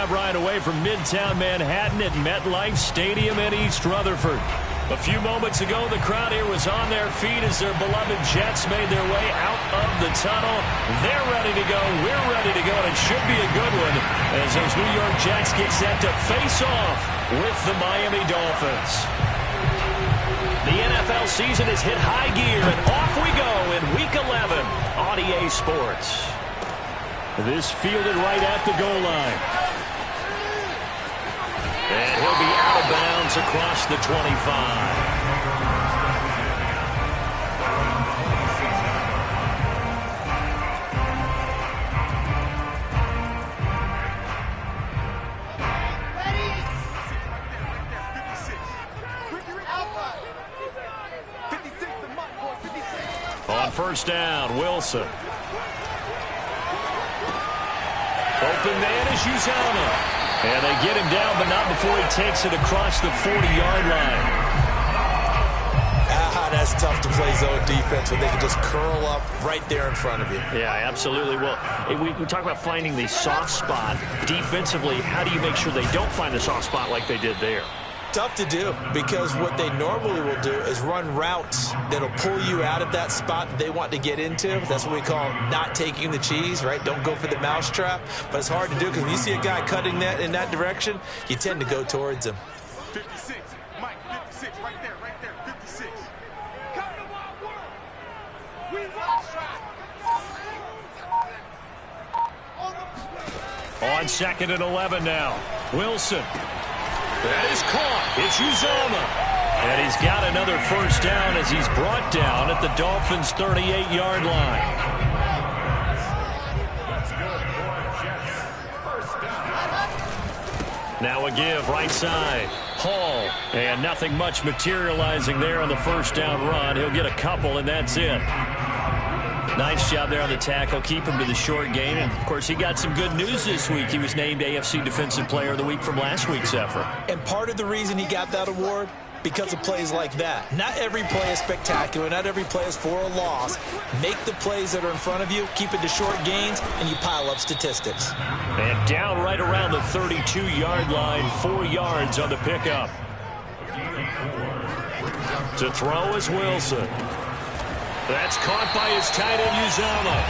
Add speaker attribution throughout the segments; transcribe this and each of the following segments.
Speaker 1: grab right away from Midtown Manhattan at MetLife Stadium in East Rutherford. A few moments ago, the crowd here was on their feet as their beloved Jets made their way out of the tunnel. They're ready to go. We're ready to go, and it should be a good one as those New York Jets get set to face off with the Miami Dolphins. The NFL season has hit high gear, and off we go in Week 11 on EA Sports. This fielded right at the goal line. And he'll be out of bounds across the 25. On first down, Wilson. Open man is Uzomah. And they get him down, but not before he takes it across the 40-yard line.
Speaker 2: That's tough to play zone defense when they can just curl up right there in front of you.
Speaker 1: Yeah, absolutely. Well, we talk about finding the soft spot. Defensively, how do you make sure they don't find the soft spot like they did there?
Speaker 2: Tough to do, because what they normally will do is run routes that'll pull you out of that spot that they want to get into. That's what we call not taking the cheese, right? Don't go for the mousetrap. But it's hard to do because when you see a guy cutting that in that direction, you tend to go towards him.
Speaker 3: 56, Mike, 56, right there, 56. Come to my world. We
Speaker 1: On 2nd and 11 now. Wilson. That is caught. It's Uzomah. And he's got another first down as he's brought down at the Dolphins' 38-yard line. Now a give right side. Hall. And nothing much materializing there on the first down run. He'll get a couple, and that's it. Nice job there on the tackle. Keep him to the short gain. And, of course, he got some good news this week. He was named AFC Defensive Player of the Week from last week's effort.
Speaker 2: And part of the reason he got that award, because of plays like that. Not every play is spectacular. Not every play is for a loss. Make the plays that are in front of you, keep it to short gains, and you pile up statistics.
Speaker 1: And down right around the 32-yard line, 4 yards on the pickup. To throw is Wilson. That's caught by his tight end, Uzomah.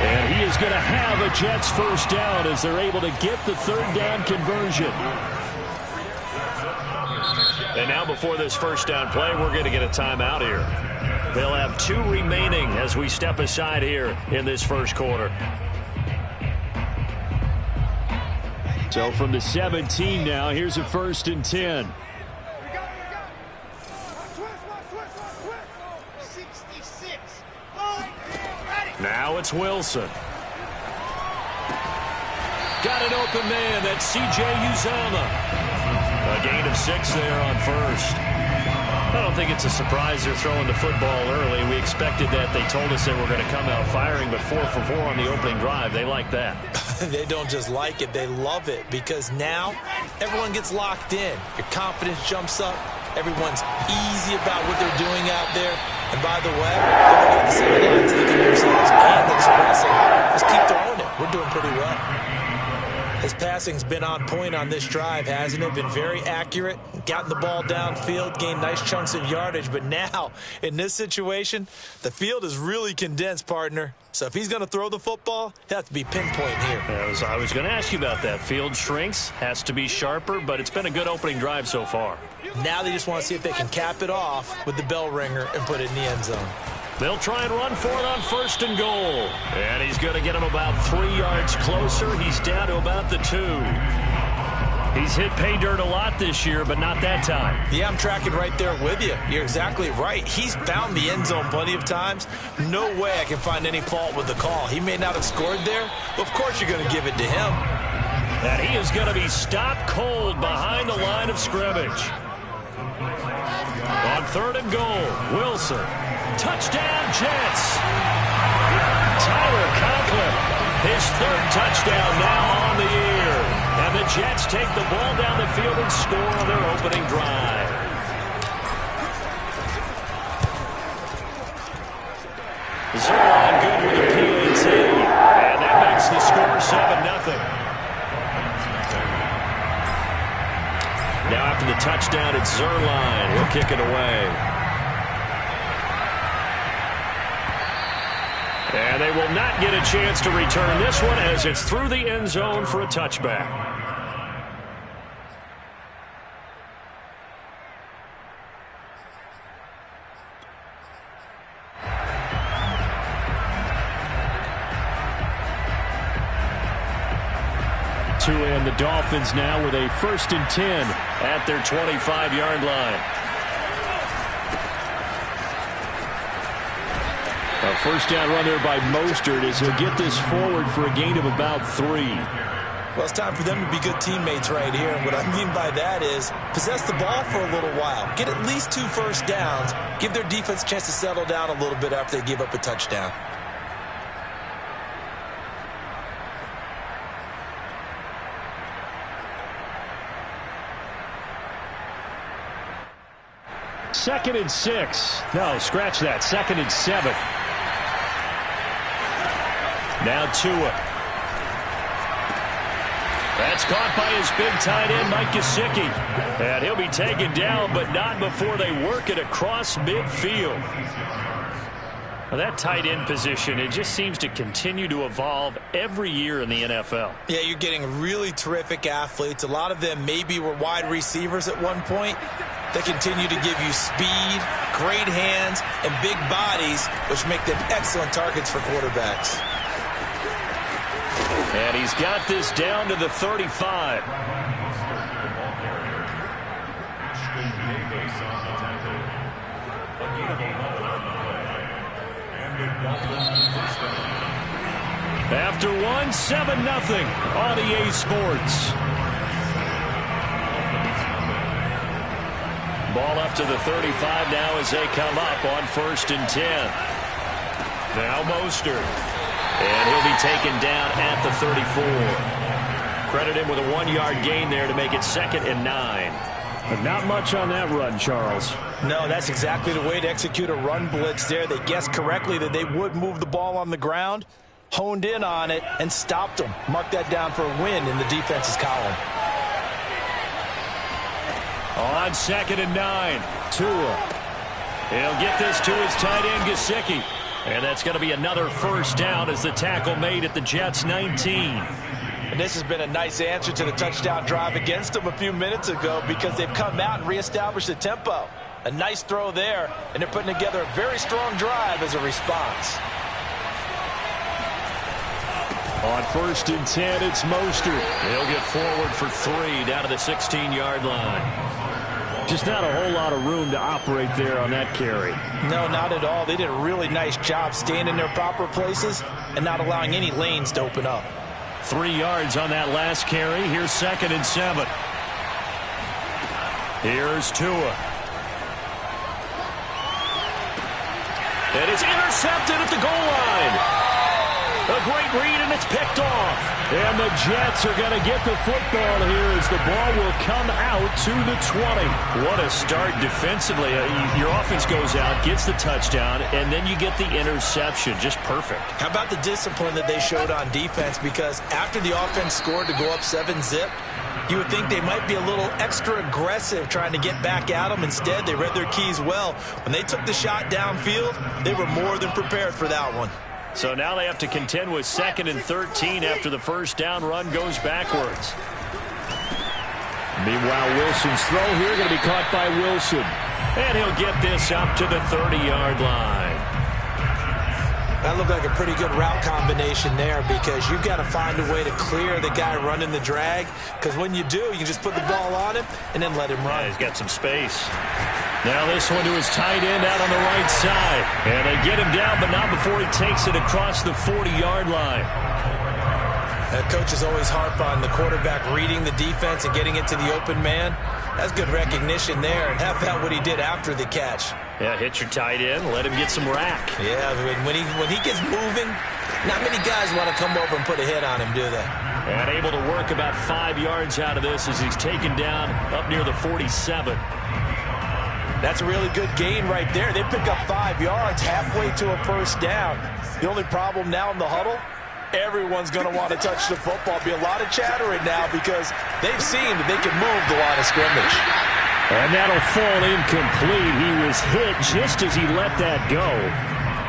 Speaker 1: And he is going to have a Jets first down as they're able to get the third down conversion. And now before this first down play, we're going to get a timeout here. They'll have 2 remaining as we step aside here in this first quarter. So from the 17 now, here's a 1st and 10. Now it's Wilson. Got an open man. That's C.J. Uzomah. A gain of 6 there on first. I don't think it's a surprise they're throwing the football early. We expected that. They told us they were going to come out firing, but 4 for 4 on the opening drive. They like that.
Speaker 2: They don't just like it. They love it because now everyone gets locked in. Your confidence jumps up. Everyone's easy about what they're doing out there. And by the way, they're looking at the sidelines, thinking to themselves and expressing, just keep throwing it. We're doing pretty well. His passing's been on point on this drive, hasn't it? Been very accurate, gotten the ball downfield, gained nice chunks of yardage. But now, in this situation, the field is really condensed, partner. So if he's going to throw the football, it has to be pinpoint here.
Speaker 1: I was going to ask you about that. Field shrinks, has to be sharper, but it's been a good opening drive so far.
Speaker 2: Now they just want to see if they can cap it off with the bell ringer and put it in the end zone.
Speaker 1: They'll try and run for it on 1st and goal. And he's going to get him about 3 yards closer. He's down to about the 2. He's hit pay dirt a lot this year, but not that time.
Speaker 2: Yeah, I'm tracking right there with you. You're exactly right. He's found the end zone plenty of times. No way I can find any fault with the call. He may not have scored there, but of course you're going to give it to him.
Speaker 1: And he is going to be stopped cold behind the line of scrimmage. On 3rd and goal, Wilson. Touchdown, Jets. Tyler Conklin, his 3rd touchdown now on the year. And the Jets take the ball down the field and score on their opening drive. Zerline good with a PAT. And that makes the score 7-0. after the touchdown, it's Zerline. He'll kick it away. And they will not get a chance to return this one as it's through the end zone for a touchback. And the Dolphins now with a 1st and 10 at their 25-yard line. A first down run there by Mostert as he'll get this forward for a gain of about 3.
Speaker 2: Well, it's time for them to be good teammates right here. And what I mean by that is possess the ball for a little while. Get at least 2 first downs. Give their defense a chance to settle down a little bit after they give up a touchdown.
Speaker 1: Second and 6. No, scratch that. 2nd and 7. Now Tua. That's caught by his big tight end, Mike Gesicki. And he'll be taken down, but not before they work it across midfield. Well, that tight end position, it just seems to continue to evolve every year in the NFL.
Speaker 2: Yeah, you're getting really terrific athletes. A lot of them maybe were wide receivers at one point. They continue to give you speed, great hands, and big bodies, which make them excellent targets for quarterbacks.
Speaker 1: And he's got this down to the 35. After 7-0 on EA Sports. Ball up to the 35 now as they come up on 1st and 10. Now Mostert. And he'll be taken down at the 34. Credit him with a 1-yard gain there to make it 2nd and 9. But not much on that run, Charles.
Speaker 2: No, that's exactly the way to execute a run blitz there. They guessed correctly that they would move the ball on the ground, honed in on it, and stopped them. Mark that down for a win in the defense's column.
Speaker 1: On 2nd and 9, Tua. He'll get this to his tight end, Gesicki. And that's going to be another first down as the tackle made at the Jets' 19.
Speaker 2: And this has been a nice answer to the touchdown drive against them a few minutes ago because they've come out and reestablished the tempo. A nice throw there, and they're putting together a very strong drive as a response.
Speaker 1: On 1st and 10, it's Mostert. He'll get forward for 3 down to the 16-yard line. Just not a whole lot of room to operate there on that carry.
Speaker 2: No, not at all. They did a really nice job staying in their proper places and not allowing any lanes to open up.
Speaker 1: 3 yards on that last carry. Here's 2nd and 7. Here's Tua. And it's intercepted at the goal line. A great read, and it's picked off. And the Jets are going to get the football here as the ball will come out to the 20. What a start defensively. Your offense goes out, gets the touchdown, and then you get the interception. Just perfect.
Speaker 2: How about the discipline that they showed on defense? Because after the offense scored to go up 7-zip, you would think they might be a little extra aggressive trying to get back at them. Instead, they read their keys well. When they took the shot downfield, they were more than prepared for that one.
Speaker 1: So now they have to contend with 2nd and 13 after the first down run goes backwards. Meanwhile, Wilson's throw here going to be caught by Wilson. And he'll get this up to the 30-yard line.
Speaker 2: That looked like a pretty good route combination there because you've got to find a way to clear the guy running the drag. Because when you do, you just put the ball on him and then let him run.
Speaker 1: Yeah, he's got some space. Now this one to his tight end out on the right side. And they get him down, but not before he takes it across the 40-yard line.
Speaker 2: Coaches always harp on the quarterback reading the defense and getting it to the open man. That's good recognition there. And how about what he did after the catch?
Speaker 1: Yeah, hit your tight end, let him get some rack.
Speaker 2: Yeah, when he gets moving, not many guys want to come over and put a hit on him, do they?
Speaker 1: And able to work about 5 yards out of this as he's taken down up near the 47.
Speaker 2: That's a really good gain right there. They pick up 5 yards halfway to a first down. The only problem now in the huddle, everyone's going to want to touch the football. Be a lot of chatter right now because they've seen that they can move the line of scrimmage.
Speaker 1: And that'll fall incomplete. He was hit just as he let that go.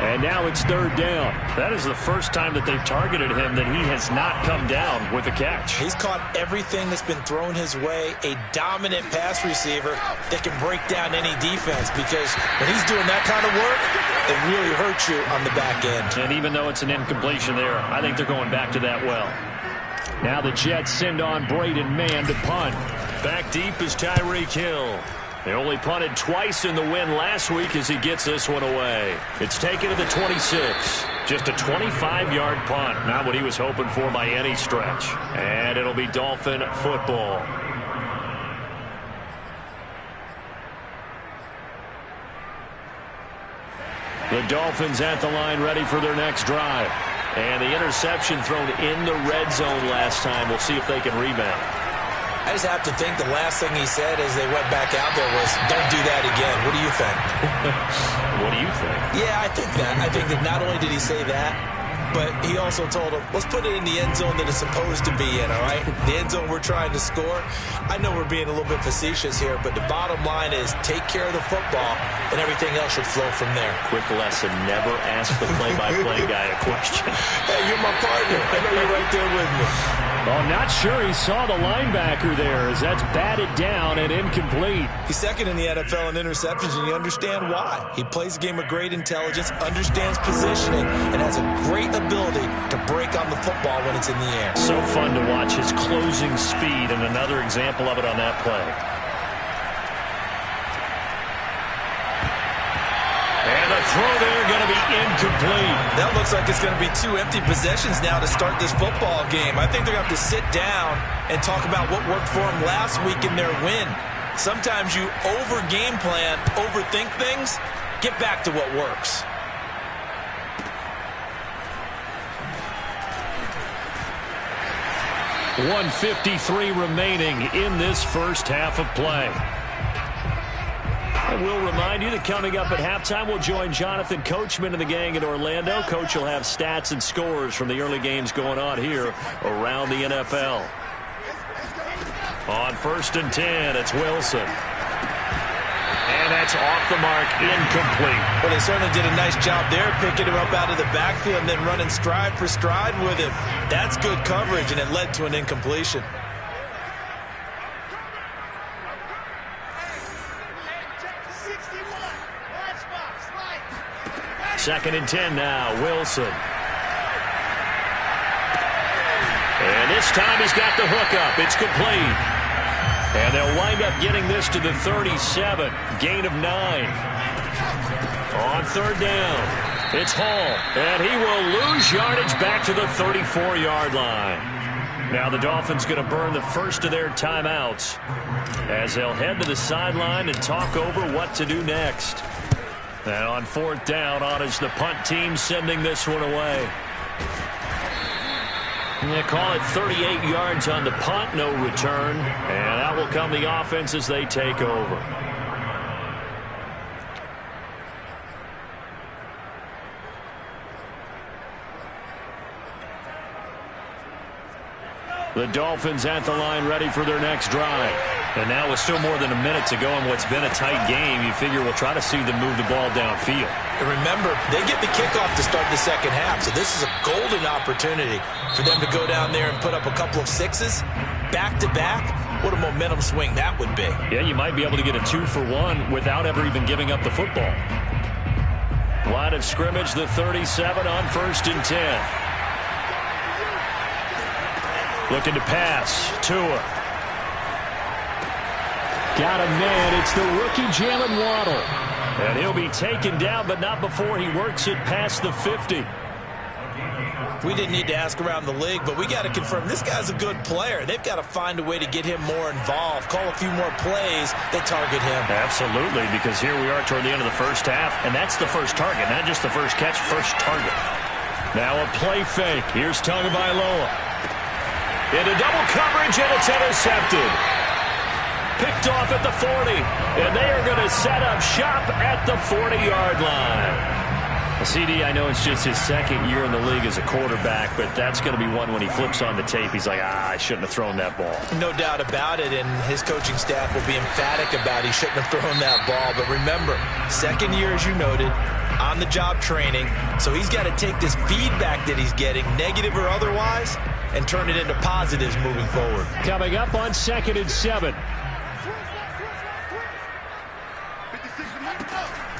Speaker 1: And now it's third down. That is the first time that they've targeted him that he has not come down with a catch.
Speaker 2: He's caught everything that's been thrown his way. A dominant pass receiver that can break down any defense, because when he's doing that kind of work, it really hurts you on the back end.
Speaker 1: And even though it's an incompletion there, I think they're going back to that well. Now the Jets send on Braden Mann to punt. Back deep is Tyreek Hill. They only punted twice in the win last week as he gets this one away. It's taken to the 26. Just a 25-yard punt. Not what he was hoping for by any stretch. And it'll be Dolphin football. The Dolphins at the line ready for their next drive. And the interception thrown in the red zone last time. We'll see if they can rebound.
Speaker 2: I just have to think the last thing he said as they went back out there was, don't do that again. What do you think?
Speaker 1: What do you think?
Speaker 2: Yeah, I think that. I think that not only did he say that, but he also told him, let's put it in the end zone that it's supposed to be in, all right? The end zone we're trying to score. I know we're being a little bit facetious here, but the bottom line is take care of the football, and everything else should flow from there.
Speaker 1: Quick lesson, never ask the play-by-play guy a question.
Speaker 2: Hey, you're my partner. I know you're right there with me.
Speaker 1: Well, I'm not sure he saw the linebacker there as that's batted down and incomplete.
Speaker 2: He's second in the NFL in interceptions, and you understand why. He plays a game of great intelligence, understands positioning, and has a great ability to break on the football when it's in the air.
Speaker 1: So fun to watch his closing speed, and another example of it on that play. And the throw there going to be incomplete.
Speaker 2: That looks like it's going to be 2 empty possessions now to start this football game. I think they're going to have to sit down and talk about what worked for them last week in their win. Sometimes you over-game plan, overthink things. Get back to what works.
Speaker 1: .153 remaining in this first half of play. I will remind you that coming up at halftime, we'll join Jonathan Coachman and the gang in Orlando. Coach will have stats and scores from the early games going on here around the NFL. On 1st and 10, it's Wilson. And that's off the mark, incomplete.
Speaker 2: Well, they certainly did a nice job there, picking him up out of the backfield and then running stride for stride with him. That's good coverage, and it led to an incompletion.
Speaker 1: Second and 10 now, Wilson. And this time he's got the hook up. It's complete. And they'll wind up getting this to the 37. Gain of 9. On 3rd down, it's Hall. And he will lose yardage back to the 34-yard line. Now the Dolphins going to burn the first of their timeouts as they'll head to the sideline and talk over what to do next. And on 4th down, on is the punt team sending this one away. They call it 38 yards on the punt, no return. And out will come the offense as they take over. The Dolphins at the line ready for their next drive. And now with still more than a minute to go in what's been a tight game, you figure we'll try to see them move the ball downfield.
Speaker 2: And remember, they get the kickoff to start the second half, so this is a golden opportunity for them to go down there and put up a couple of sixes back-to-back. What a momentum swing that would be.
Speaker 1: Yeah, you might be able to get a 2-for-1 without ever even giving up the football. Line of scrimmage, the 37 on 1st and 10. Looking to pass. Tua. Got a man. It's the rookie Jalen Waddle. And he'll be taken down, but not before he works it past the 50.
Speaker 2: We didn't need to ask around the league, but we got to confirm this guy's a good player. They've got to find a way to get him more involved, call a few more plays that target him.
Speaker 1: Absolutely, because here we are toward the end of the first half, and that's the first target, not just the first catch, first target. Now a play fake. Here's Tagovailoa. Into double coverage, and it's intercepted. Picked off at the 40, and they are going to set up shop at the 40-yard line. CD, I know it's just his second year in the league as a quarterback, but that's going to be one when he flips on the tape. He's like, I shouldn't have thrown that ball.
Speaker 2: No doubt about it, and his coaching staff will be emphatic about he shouldn't have thrown that ball. But remember, second year, as you noted, on-the-job training, so he's got to take this feedback that he's getting, negative or otherwise, and turn it into positives moving forward.
Speaker 1: Coming up on 2nd and 7.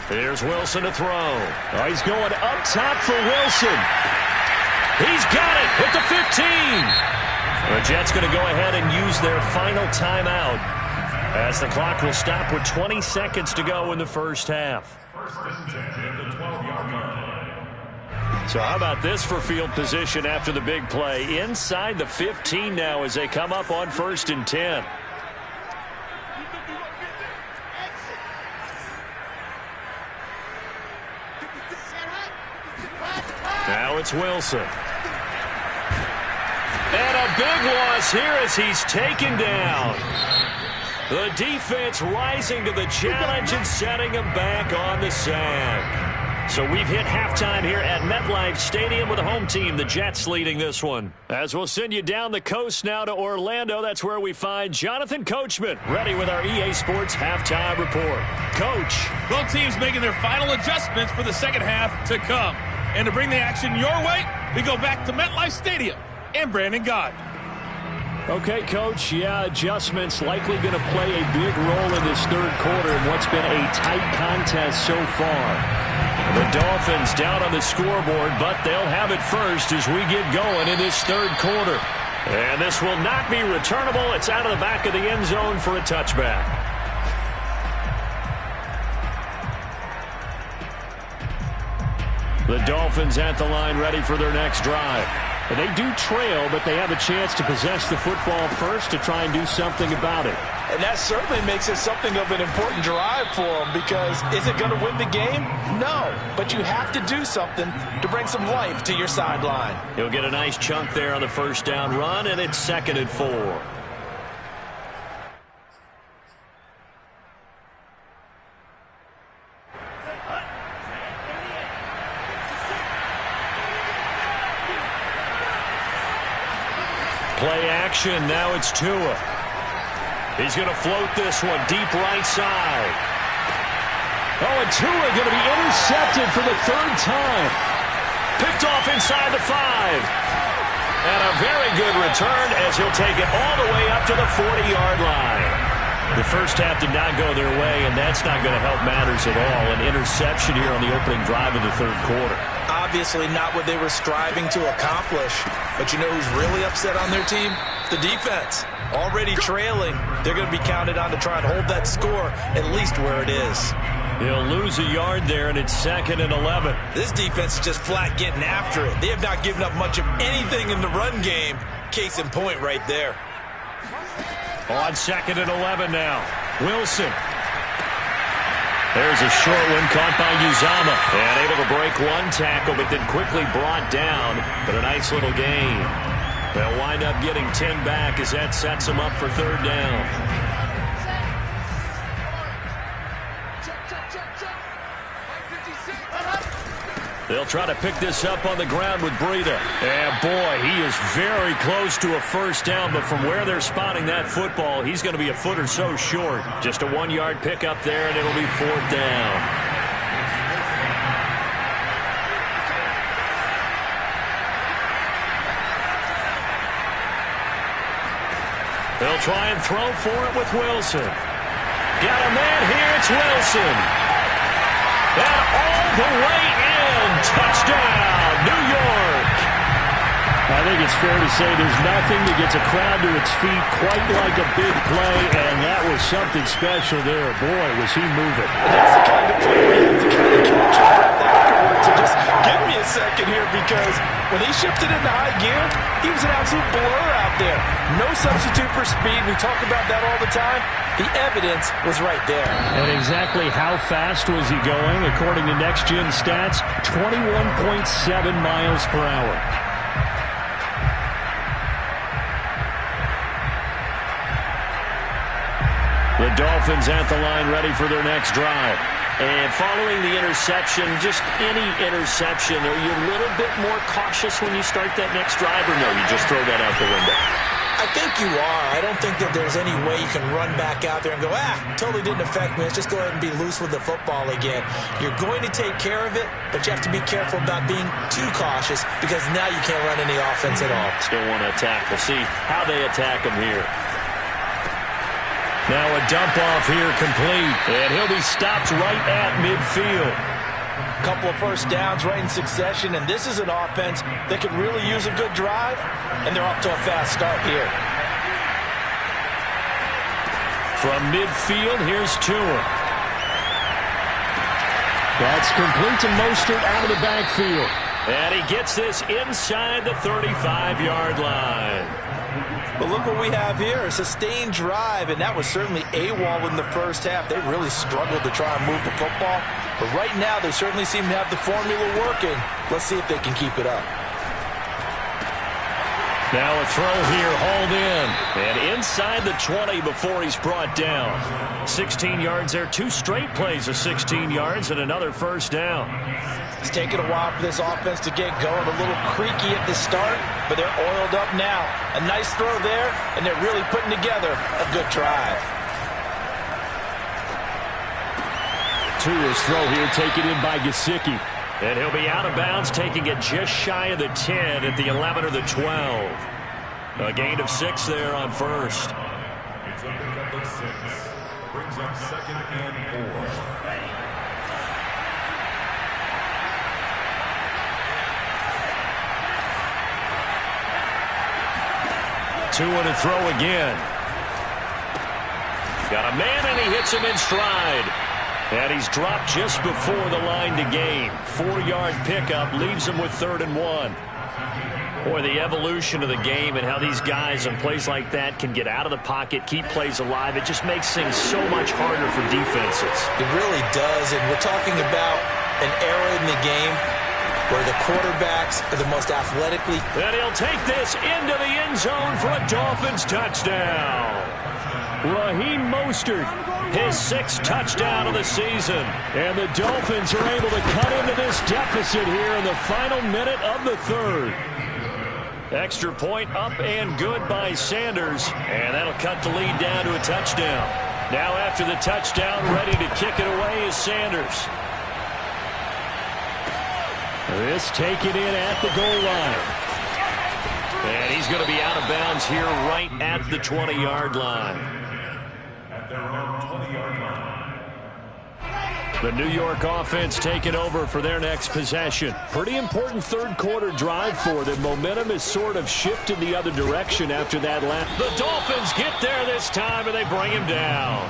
Speaker 1: Here's Wilson to throw. Oh, he's going up top for Wilson. He's got it at the 15. The Jets going to go ahead and use their final timeout as the clock will stop with 20 seconds to go in the first half. So how about this for field position after the big play? Inside the 15 now as they come up on 1st and 10. Now it's Wilson. And a big loss here as he's taken down. The defense rising to the challenge and setting him back on the sack. So we've hit halftime here at MetLife Stadium with the home team, the Jets, leading this one. As we'll send you down the coast now to Orlando, that's where we find Jonathan Coachman, ready with our EA Sports halftime report. Coach.
Speaker 4: Both teams making their final adjustments for the second half to come. And to bring the action your way, we go back to MetLife Stadium and Brandon Gott.
Speaker 1: Okay, Coach, yeah, adjustments likely going to play a big role in this third quarter in what's been a tight contest so far. The Dolphins down on the scoreboard, but they'll have it first as we get going in this third quarter. And this will not be returnable. It's out of the back of the end zone for a touchback. The Dolphins at the line ready for their next drive. And they do trail, but they have a chance to possess the football first to try and do something about it.
Speaker 2: And that certainly makes it something of an important drive for them, because is it going to win the game? No, but you have to do something to bring some life to your sideline.
Speaker 1: He'll get a nice chunk there on the first down run, and it's 2nd and 4. Play action, now it's Tua. He's going to float this one deep right side. Oh, and Tua going to be intercepted for the 3rd time. Picked off inside the 5. And a very good return as he'll take it all the way up to the 40-yard line. The first half did not go their way, and that's not going to help matters at all. An interception here on the opening drive of the third quarter.
Speaker 2: Obviously not what they were striving to accomplish. But you know who's really upset on their team? The defense. Already trailing. They're going to be counted on to try and hold that score at least where it is.
Speaker 1: He'll lose a yard there, and it's 2nd and 11.
Speaker 2: This defense is just flat getting after it. They have not given up much of anything in the run game. Case in point right there.
Speaker 1: On 2nd and 11 now. Wilson. There's a short one caught by Uzama. And able to break one tackle, but then quickly brought down. But a nice little gain. They'll wind up getting 10 back as that sets them up for 3rd down. They'll try to pick this up on the ground with Breida. And boy, he is very close to a first down, but from where they're spotting that football, he's going to be a foot or so short. Just a 1-yard pickup there, and it'll be 4th down. They'll try and throw for it with Wilson. Got a man here, it's Wilson. And all the way in, touchdown, New York. I think it's fair to say there's nothing that gets a crowd to its feet quite like a big play, and that was something special there. Boy, was he moving.
Speaker 2: That's the kind of play where you have to kind of catch your breath afterwards and just give me a second here, because when he shifted into high gear, he was an absolute blur out there. No substitute for speed. We talk about that all the time. The evidence was right there.
Speaker 1: And exactly how fast was he going? According to Next Gen Stats, 21.7 miles per hour. The Dolphins at the line ready for their next drive. And following the interception, just any interception, are you a little bit more cautious when you start that next drive, or no, you just throw that out the window?
Speaker 2: I think you are. I don't think that there's any way you can run back out there and go, totally didn't affect me. Let's just go ahead and be loose with the football again. You're going to take care of it, but you have to be careful about being too cautious because now you can't run any offense at all.
Speaker 1: Still want to attack. We'll see how they attack him here. Now a dump off here complete, and he'll be stopped right at midfield.
Speaker 2: Couple of first downs right in succession, and this is an offense that could really use a good drive, and they're off to a fast start here.
Speaker 1: From midfield, here's Tua. That's complete to Mostert out of the backfield. And he gets this inside the 35-yard line.
Speaker 2: But look what we have here, a sustained drive, and that was certainly AWOL in the first half. They really struggled to try and move the football. But right now, they certainly seem to have the formula working. Let's see if they can keep it up.
Speaker 1: Now a throw here, hauled in. And inside the 20 before he's brought down. 16 yards there, 2 straight plays of 16 yards and another first down.
Speaker 2: It's taken a while for this offense to get going. A little creaky at the start, but they're oiled up now. A nice throw there, and they're really putting together a good drive.
Speaker 1: Tua's throw here taken in by Gesicki. And he'll be out of bounds, taking it just shy of the 10 at the 11 or the 12. A gain of 6 there on first.
Speaker 3: It's a pickup of 6. Brings up 2nd and 4.
Speaker 1: Tua to throw again. Got a man, and he hits him in stride. And he's dropped just before the line to gain. 4-yard pickup leaves him with 3rd and 1. Boy, the evolution of the game and how these guys on plays like that can get out of the pocket, keep plays alive, it just makes things so much harder for defenses.
Speaker 2: It really does, and we're talking about an era in the game where the quarterbacks are the most athletically.
Speaker 1: And he'll take this into the end zone for a Dolphins touchdown. Raheem Mostert, his 6th touchdown of the season. And the Dolphins are able to cut into this deficit here in the final minute of the 3rd. Extra point up and good by Sanders. And that'll cut the lead down to a touchdown. Now after the touchdown, ready to kick it away is Sanders. This taken in at the goal line. And he's going to be out of bounds here right at the 20-yard line.
Speaker 3: At their own 20-yard line.
Speaker 1: The New York offense taking over for their next possession. Pretty important 3rd quarter drive for them. Momentum has sort of shifted the other direction after that last. The Dolphins get there this time, and they bring him down.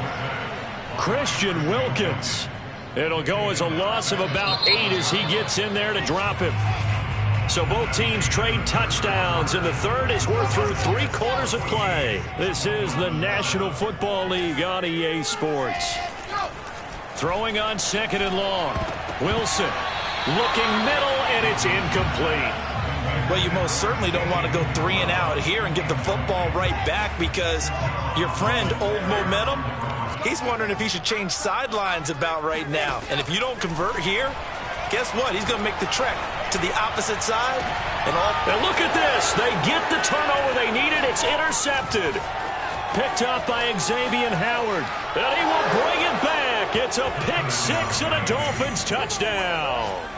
Speaker 1: Christian Wilkins. It'll go as a loss of about 8 as he gets in there to drop him. So both teams trade touchdowns, and the 3rd as we're through 3 quarters of play. This is the National Football League on EA Sports. Throwing on 2nd and long. Wilson looking middle, and it's incomplete.
Speaker 2: Well, you most certainly don't want to go 3 and out here and get the football right back because your friend, Old Momentum, he's wondering if he should change sidelines about right now. And if you don't convert here, guess what? He's going to make the trek to the opposite side. And
Speaker 1: look at this. They get the turnover they needed. It's intercepted. Picked up by Xavier Howard. And he will bring it back. It's a pick 6 and a Dolphins touchdown.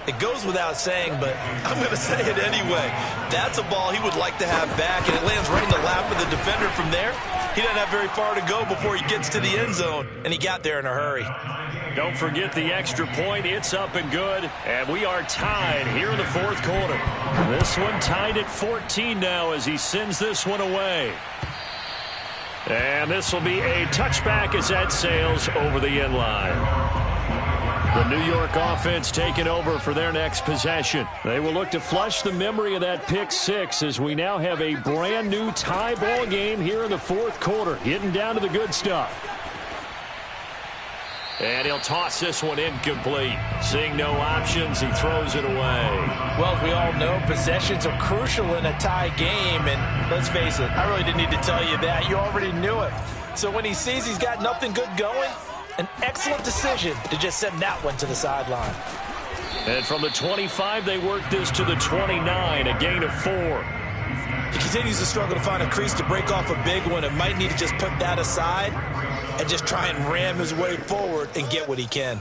Speaker 2: It goes without saying, but I'm going to say it anyway. That's a ball he would like to have back, and it lands right in the lap of the defender from there. He doesn't have very far to go before he gets to the end zone, and he got there in a hurry.
Speaker 1: Don't forget the extra point. It's up and good, and we are tied here in the 4th quarter. This one tied at 14 now as he sends this one away. And this will be a touchback as that sails over the end line. The New York offense taking over for their next possession. They will look to flush the memory of that pick 6 as we now have a brand new tie ball game here in the 4th quarter. Getting down to the good stuff. And he'll toss this one incomplete. Seeing no options, he throws it away.
Speaker 2: Well, as we all know, possessions are crucial in a tie game. And let's face it, I really didn't need to tell you that. You already knew it. So when he sees he's got nothing good going, An excellent decision to just send that one to the sideline.
Speaker 1: And from the 25, they work this to the 29, a gain of 4.
Speaker 2: He continues to struggle to find a crease to break off a big one and might need to just put that aside and just try and ram his way forward and get what he can.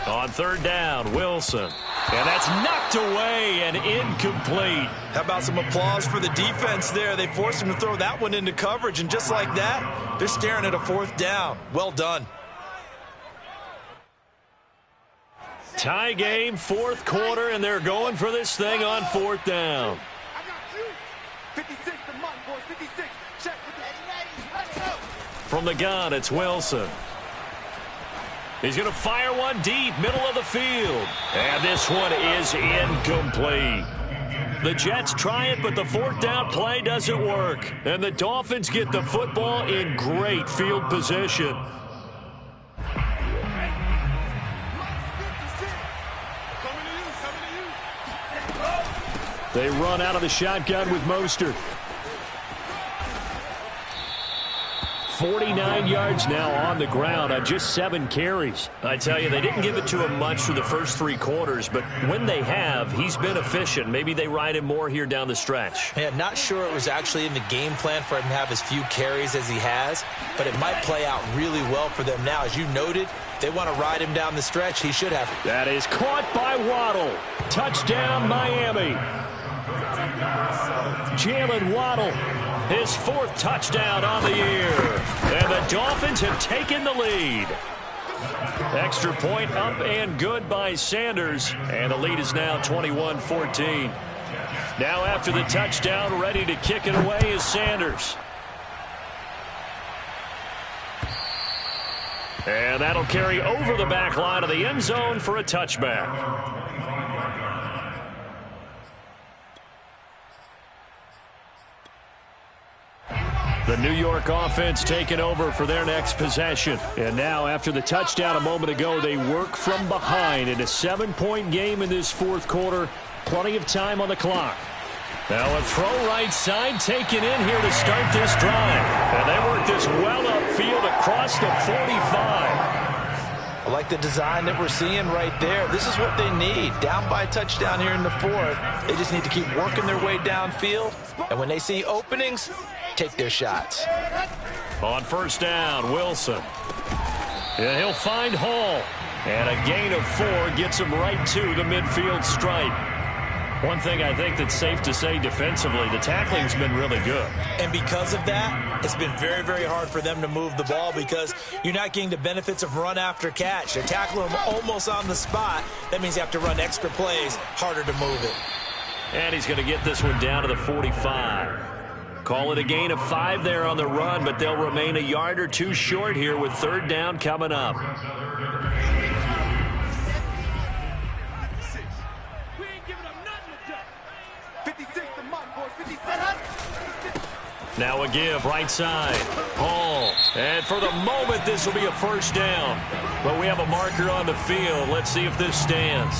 Speaker 1: On third down, Wilson. And that's knocked away and incomplete.
Speaker 2: How about some applause for the defense there? They forced him to throw that one into coverage, and just like that, they're staring at a fourth down. Well done.
Speaker 1: Tie game, fourth quarter, and they're going for this thing on fourth down.
Speaker 3: I got you. 56 to mine, boys. 56. Check with the
Speaker 1: From the gun, it's Wilson. He's going to fire one deep, middle of the field. And this one is incomplete. The Jets try it, but the fourth down play doesn't work. And the Dolphins get the football in great field position. They run out of the shotgun with Mostert. 49 yards now on the ground on just 7 carries. I tell you, they didn't give it to him much through the first 3 quarters, but when they have, he's been efficient. Maybe they ride him more here down the stretch.
Speaker 2: Yeah, not sure it was actually in the game plan for him to have as few carries as he has, but it might play out really well for them now. As you noted, they want to ride him down the stretch. He should have.
Speaker 1: That is caught by Waddle. Touchdown, Miami. Jalen Waddle, his 4th touchdown on the year. And the Dolphins have taken the lead. Extra point up and good by Sanders. And the lead is now 21-14. Now after the touchdown, ready to kick it away is Sanders. And that'll carry over the back line of the end zone for a touchback. The New York offense taking over for their next possession. And now, after the touchdown a moment ago, they work from behind in a 7-point game in this fourth quarter. Plenty of time on the clock. Now a throw right side taken in here to start this drive. And they work this well upfield across the 45.
Speaker 2: I like the design that we're seeing right there. This is what they need. Down by a touchdown here in the 4th. They just need to keep working their way downfield. And when they see openings, take their shots.
Speaker 1: On first down, Wilson. And he'll find Hall. And a gain of 4 gets him right to the midfield stripe. One thing I think that's safe to say defensively, the tackling's been really good.
Speaker 2: And because of that, it's been very, very hard for them to move the ball because you're not getting the benefits of run after catch. They're tackling them almost on the spot. That means you have to run extra plays, harder to move it.
Speaker 1: And he's going to get this one down to the 45. Call it a gain of 5 there on the run, but they'll remain a yard or 2 short here with third down coming up. Now a give, right side. Hall. And for the moment, this will be a first down. But we have a marker on the field. Let's see if this stands.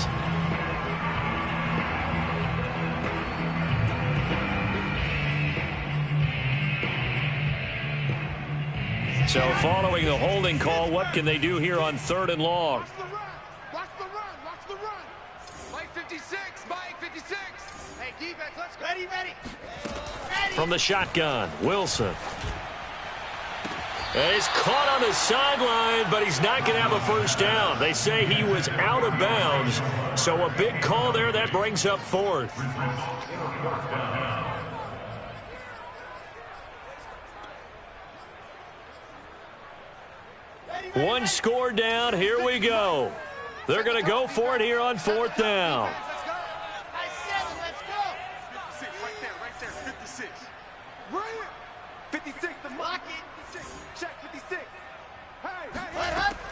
Speaker 1: So following the holding call, what can they do here on 3rd and long?
Speaker 3: Watch the run. Watch the run. Watch the run. Mike 56. Mike 56. Hey, defense, let's go. Ready, ready.
Speaker 1: From the shotgun, Wilson. And he's caught on the sideline, but he's not going to have a first down. They say he was out of bounds. So a big call there that brings up 4th. One score down. Here we go. They're going to go for it here on 4th down.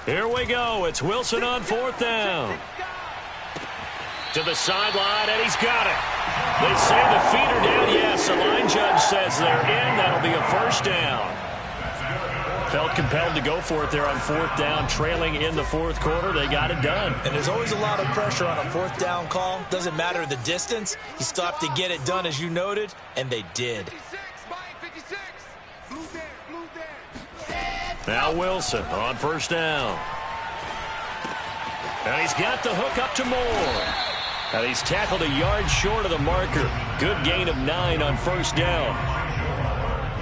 Speaker 1: Here we go. It's Wilson on 4th down. To the sideline, and he's got it. They say the feet are down. Yes, the line judge says they're in. That'll be a first down. Felt compelled to go for it there on 4th down, trailing in the 4th quarter. They got it done.
Speaker 2: And there's always a lot of pressure on a 4th down call. Doesn't matter the distance. You still have to get it done, as you noted, and they did.
Speaker 1: Now Wilson on first down. And he's got the hook up to Moore. And he's tackled a yard short of the marker. Good gain of 9 on first down.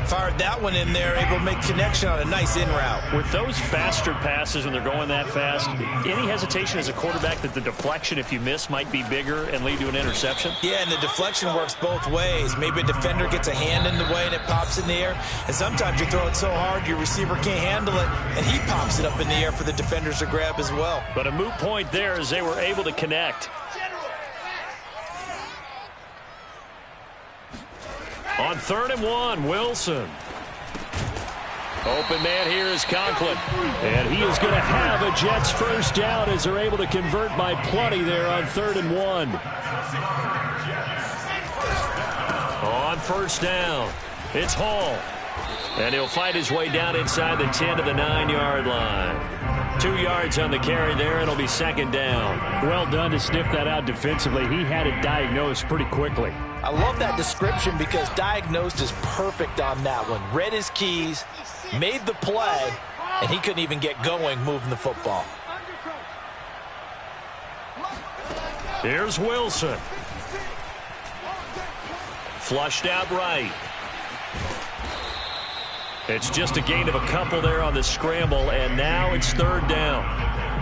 Speaker 2: Fired that one in there, able to make connection on a nice in route.
Speaker 1: With those faster passes when they're going that fast, any hesitation as a quarterback that the deflection, if you miss, might be bigger and lead to an interception?
Speaker 2: Yeah, and the deflection works both ways. Maybe a defender gets a hand in the way and it pops in the air. And sometimes you throw it so hard your receiver can't handle it, and he pops it up in the air for the defenders to grab as well.
Speaker 1: But a moot point there as they were able to connect. On 3rd and 1, Wilson. Open man here is Conklin. And he is going to have a Jets first down as they're able to convert by plenty there on 3rd and 1. On first down, it's Hall. And he'll fight his way down inside the 10 to the 9-yard line. 2 yards on the carry there, and it'll be 2nd down.
Speaker 5: Well done to sniff that out defensively. He had it diagnosed pretty quickly.
Speaker 2: I love that description because diagnosed is perfect on that one. Read his keys, made the play, and he couldn't even get going moving the football.
Speaker 1: Here's Wilson. Flushed out right. It's just a gain of a couple there on the scramble, and now it's 3rd down.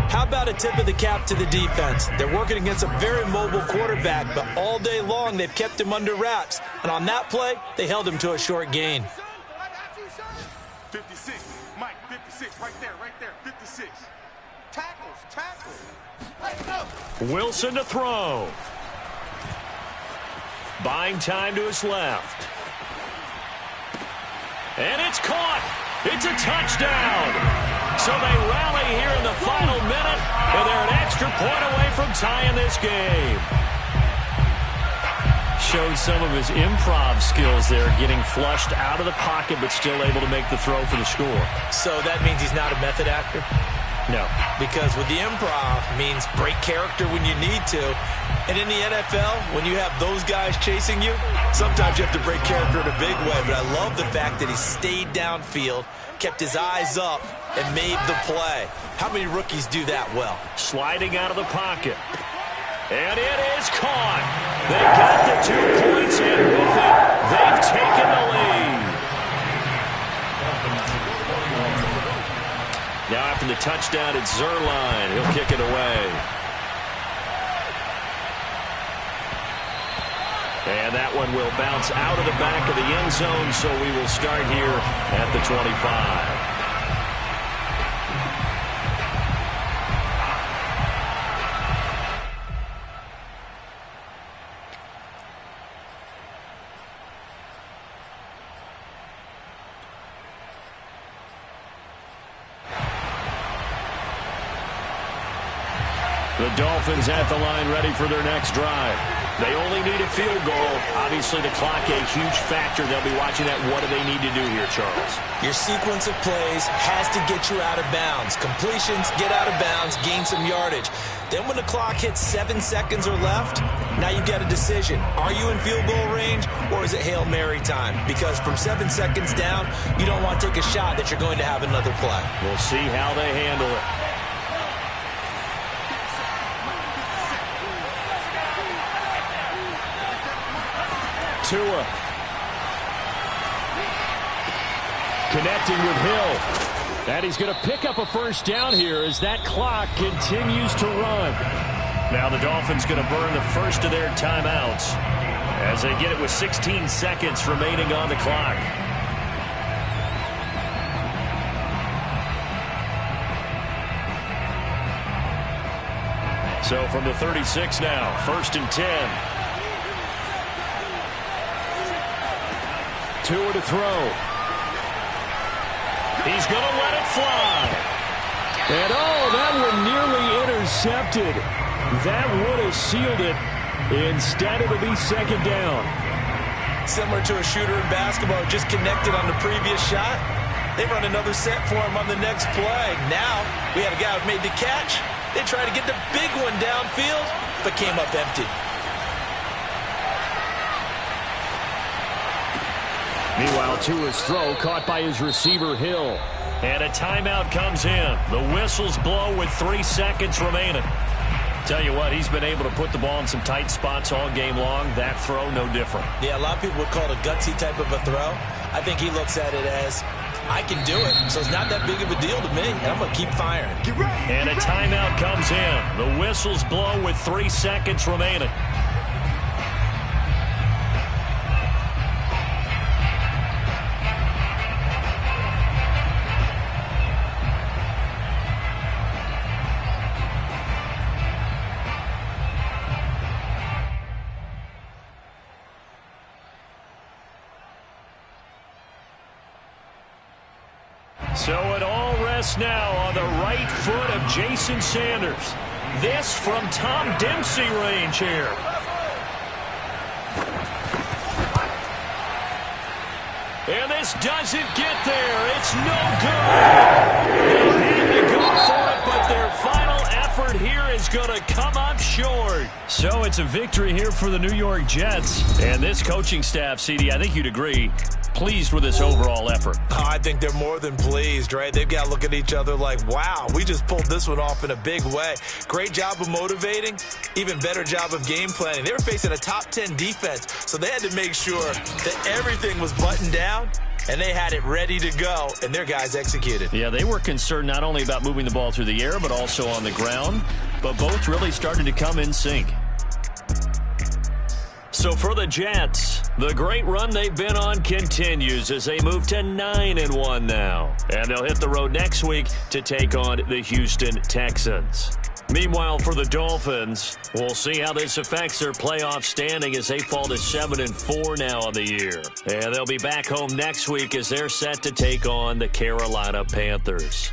Speaker 2: How about a tip of the cap to the defense? They're working against a very mobile quarterback, but all day long they've kept him under wraps. And on that play, they held him to a short gain.
Speaker 3: 56, Mike, 56, right there, 56. Tackles. Let's go.
Speaker 1: Wilson to throw. Buying time to his left. And it's caught. It's a touchdown. So they rally here in the final minute, and they're an extra point away from tying this game. Showed some of his improv skills there, getting flushed out of the pocket, but still able to make the throw for the score.
Speaker 2: So that means he's not a method actor?
Speaker 1: No.
Speaker 2: Because with the improv means break character when you need to. And in the NFL, when you have those guys chasing you, sometimes you have to break character in a big way. But I love the fact that he stayed downfield, kept his eyes up, and made the play. How many rookies do that well?
Speaker 1: Sliding out of the pocket. And it is caught. They got the 2 points, and with it, they've taken the lead. Now after the touchdown, it's Zerline. He'll kick it away. And that one will bounce out of the back of the end zone, so we will start here at the 25. The Dolphins at the line ready for their next drive. They only need a field goal. Obviously, the clock a huge factor. They'll be watching that. What do they need to do here, Charles?
Speaker 2: Your sequence of plays has to get you out of bounds. Completions, get out of bounds, gain some yardage. Then when the clock hits 7 seconds or left, now you've got a decision. Are you in field goal range, or is it Hail Mary time? Because from 7 seconds down, you don't want to take a shot that you're going to have another play.
Speaker 1: We'll see how they handle it. Tua. Connecting with Hill.
Speaker 5: And he's going to pick up a first down here as that clock continues to run.
Speaker 1: Now the Dolphins going to burn the first of their timeouts as they get it with 16 seconds remaining on the clock. So from the 36 now, 1st and 10. Tua to throw. He's going to let it fly.
Speaker 5: And that one nearly intercepted. That would have sealed it. Instead, it'll be 2nd down.
Speaker 2: Similar to a shooter in basketball, just connected on the previous shot. They run another set for him on the next play. Now, we have a guy who made the catch. They tried to get the big one downfield, but came up empty.
Speaker 5: Meanwhile, Tua's throw caught by his receiver, Hill.
Speaker 1: And a timeout comes in. The whistles blow with 3 seconds remaining. Tell you what, he's been able to put the ball in some tight spots all game long. That throw, no different.
Speaker 2: Yeah, a lot of people would call it a gutsy type of a throw. I think he looks at it as, I can do it, so it's not that big of a deal to me, and I'm going to keep firing.
Speaker 1: And a timeout comes in. The whistles blow with 3 seconds remaining. So it all rests now on the right foot of Jason Sanders. This from Tom Dempsey range here. And this doesn't get there. It's no good. They had to go for it, but their final effort here is going to come up short. So it's a victory here for the New York Jets. And this coaching staff, CD, I think you'd agree, pleased with this overall effort.
Speaker 2: Oh, I think they're more than pleased, right? They've got to look at each other like, wow, we just pulled this one off in a big way. Great job of motivating, even better job of game planning. They were facing a top 10 defense, so they had to make sure that everything was buttoned down, and they had it ready to go, and their guys executed.
Speaker 1: Yeah, they were concerned not only about moving the ball through the air, but also on the ground, but both really started to come in sync. So for the Jets, the great run they've been on continues as they move to 9-1 now. And they'll hit the road next week to take on the Houston Texans. Meanwhile, for the Dolphins, we'll see how this affects their playoff standing as they fall to 7-4 now on the year. And they'll be back home next week as they're set to take on the Carolina Panthers.